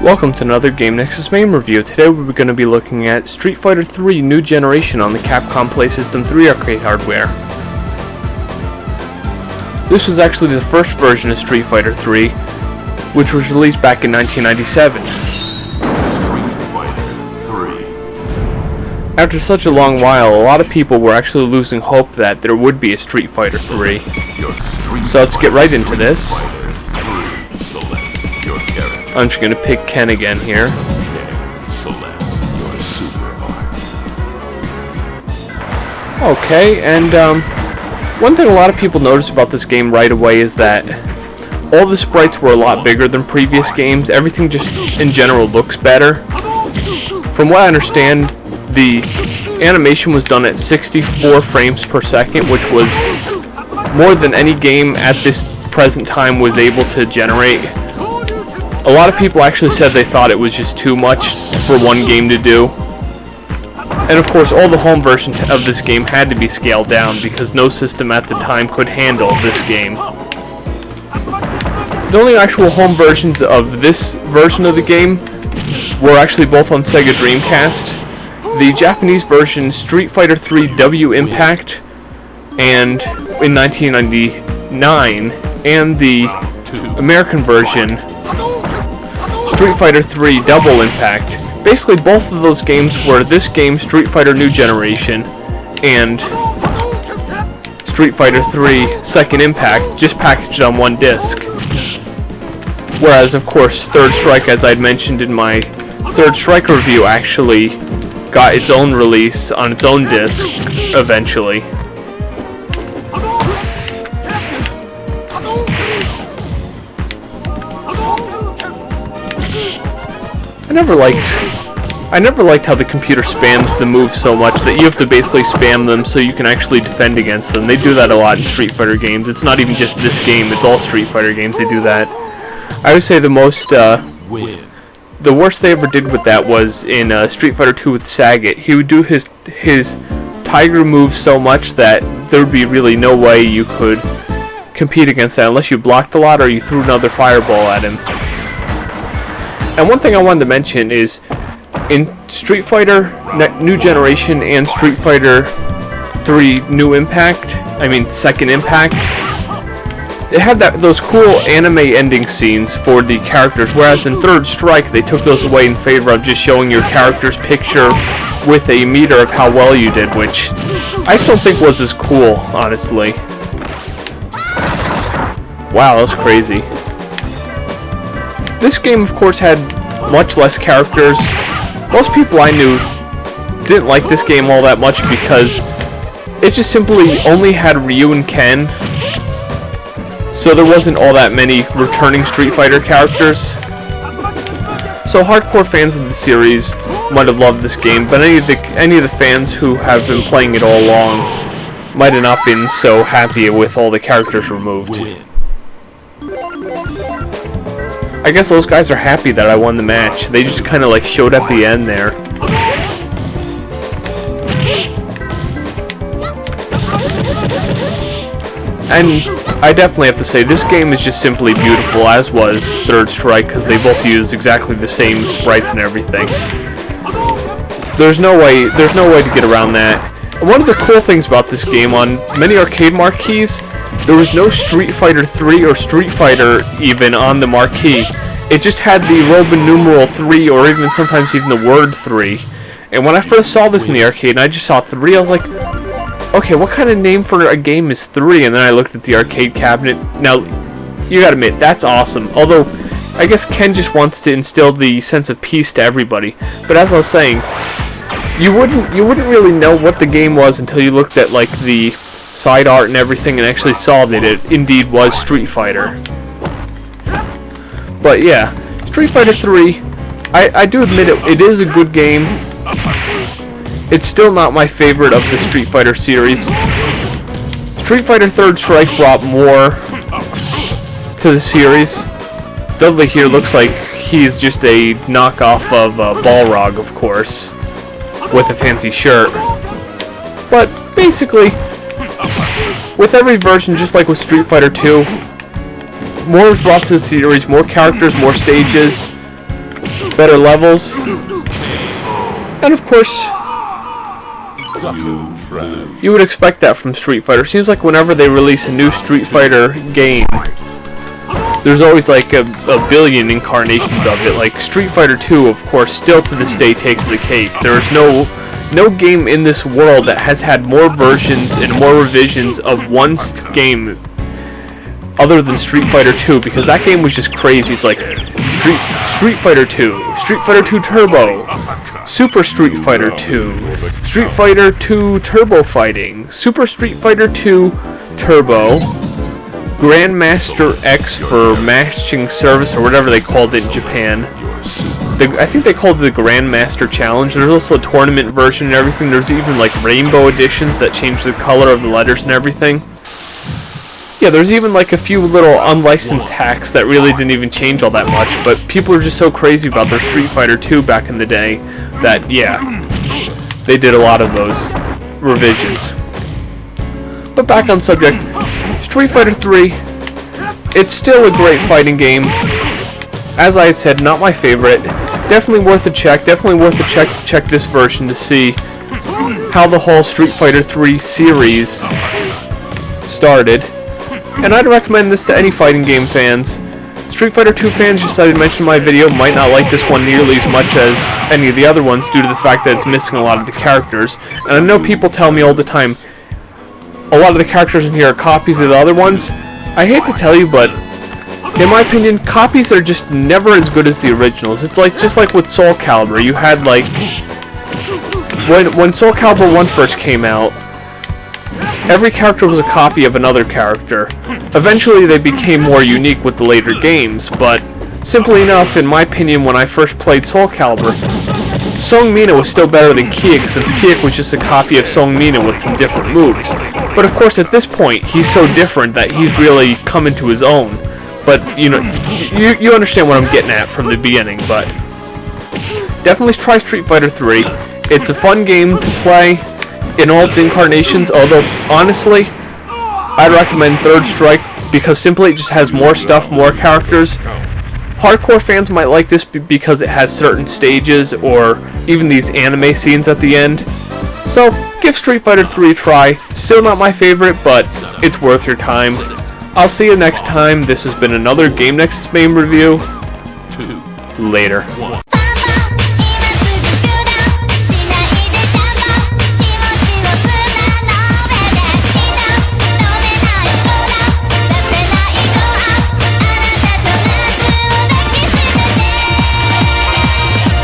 Welcome to another Game Nexus Mame review. Today we're going to be looking at Street Fighter 3 New Generation on the Capcom PlaySystem 3 arcade hardware. This was actually the first version of Street Fighter 3, which was released back in 1997. After such a long while, a lot of people were actually losing hope that there would be a Street Fighter 3. So let's get right into this. I'm just going to pick Ken again here. Okay, and one thing a lot of people noticed about this game right away is that all the sprites were a lot bigger than previous games. Everything just in general looks better. From what I understand, the animation was done at 64 frames per second, which was more than any game at this present time was able to generate. A lot of people actually said they thought it was just too much for one game to do. And of course, all the home versions of this game had to be scaled down because no system at the time could handle this game. The only actual home versions of this version of the game were actually both on Sega Dreamcast. The Japanese version, Street Fighter 3 W Impact, and in 1999, and the American version, Street Fighter 3 Double Impact. Basically, both of those games were this game, Street Fighter New Generation, and Street Fighter 3 Second Impact, just packaged on one disc. Whereas, of course, Third Strike, as I'd mentioned in my Third Strike review, actually got its own release on its own disc, eventually. I never liked how the computer spams the moves so much that you have to basically spam them so you can actually defend against them. They do that a lot in Street Fighter games. It's not even just this game, it's all Street Fighter games they do that. I would say the worst they ever did with that was in Street Fighter 2 with Sagat. He would do his Tiger move so much that there would be really no way you could compete against that unless you blocked a lot or you threw another fireball at him. And one thing I wanted to mention is, in Street Fighter New Generation and Street Fighter 3 Second Impact, it had those cool anime ending scenes for the characters, whereas in Third Strike they took those away in favor of just showing your character's picture with a meter of how well you did, which I still think was as cool, honestly. Wow, that was crazy. This game, of course, had much less characters. Most people I knew didn't like this game all that much because it just simply only had Ryu and Ken, so there wasn't all that many returning Street Fighter characters. So hardcore fans of the series might have loved this game, but any of the fans who have been playing it all along might have not been so happy with all the characters removed. I guess those guys are happy that I won the match. They just kind of like showed at the end there. And I definitely have to say, this game is just simply beautiful, as was Third Strike, because they both use exactly the same sprites and everything. There's no way to get around that. And one of the cool things about this game, on many arcade marquees, there was no Street Fighter 3 or Street Fighter even on the marquee. It just had the Roman numeral 3 or even sometimes even the word 3. And when I first saw this in the arcade and I just saw 3, I was like, okay, what kind of name for a game is 3? And then I looked at the arcade cabinet. Now, you gotta admit, that's awesome. Although, I guess Ken just wants to instill the sense of peace to everybody. But as I was saying, you wouldn't really know what the game was until you looked at like the side art and everything and actually saw that it indeed was Street Fighter. But yeah, Street Fighter 3, I do admit it is a good game. It's still not my favorite of the Street Fighter series. Street Fighter Third Strike brought more to the series. Dudley here looks like he's just a knockoff of Balrog, of course, with a fancy shirt. But basically, with every version, just like with Street Fighter 2, more was brought to the series, more characters, more stages. better levels, and of course, you would expect that from Street Fighter. Seems like whenever they release a new Street Fighter game, there's always like a billion incarnations of it. Like Street Fighter 2, of course, still to this day takes the cake. There is no game in this world that has had more versions and more revisions of one game other than Street Fighter 2, because that game was just crazy. It's like Street Fighter 2, Street Fighter 2 Turbo, Super Street Fighter 2, Street Fighter 2 Turbo Fighting, Super Street Fighter 2 Turbo, Grandmaster X for Matching Service, or whatever they called it in Japan. I think they called it the Grandmaster Challenge. There's also a tournament version and everything. There's even like rainbow editions that change the color of the letters and everything. Yeah, there's even like a few little unlicensed hacks that really didn't even change all that much, but people were just so crazy about their Street Fighter 2 back in the day that, yeah, they did a lot of those revisions. But back on subject, Street Fighter 3, it's still a great fighting game. As I said, not my favorite. Definitely worth a check. Definitely worth a check to check this version to see how the whole Street Fighter 3 series started. And I'd recommend this to any fighting game fans. Street Fighter 2 fans, just as I mentioned in my video, might not like this one nearly as much as any of the other ones due to the fact that it's missing a lot of the characters. And I know people tell me all the time, a lot of the characters in here are copies of the other ones. I hate to tell you, but in my opinion, copies are just never as good as the originals. It's like just like with Soul Calibur. You had like when Soul Calibur 1 first came out, every character was a copy of another character. Eventually they became more unique with the later games, but simply enough, in my opinion, when I first played Soul Calibur, Song Mina was still better than Kiek, since Kiek was just a copy of Song Mina with some different moves. But of course at this point, he's so different that he's really come into his own. But, you know, you understand what I'm getting at from the beginning, but definitely try Street Fighter 3. It's a fun game to play in all its incarnations, although, honestly, I'd recommend Third Strike, because simply it just has more stuff, more characters. Hardcore fans might like this because it has certain stages, or even these anime scenes at the end. So, give Street Fighter 3 a try. Still not my favorite, but it's worth your time. I'll see you next time. This has been another Game Nexus Mame review. Later.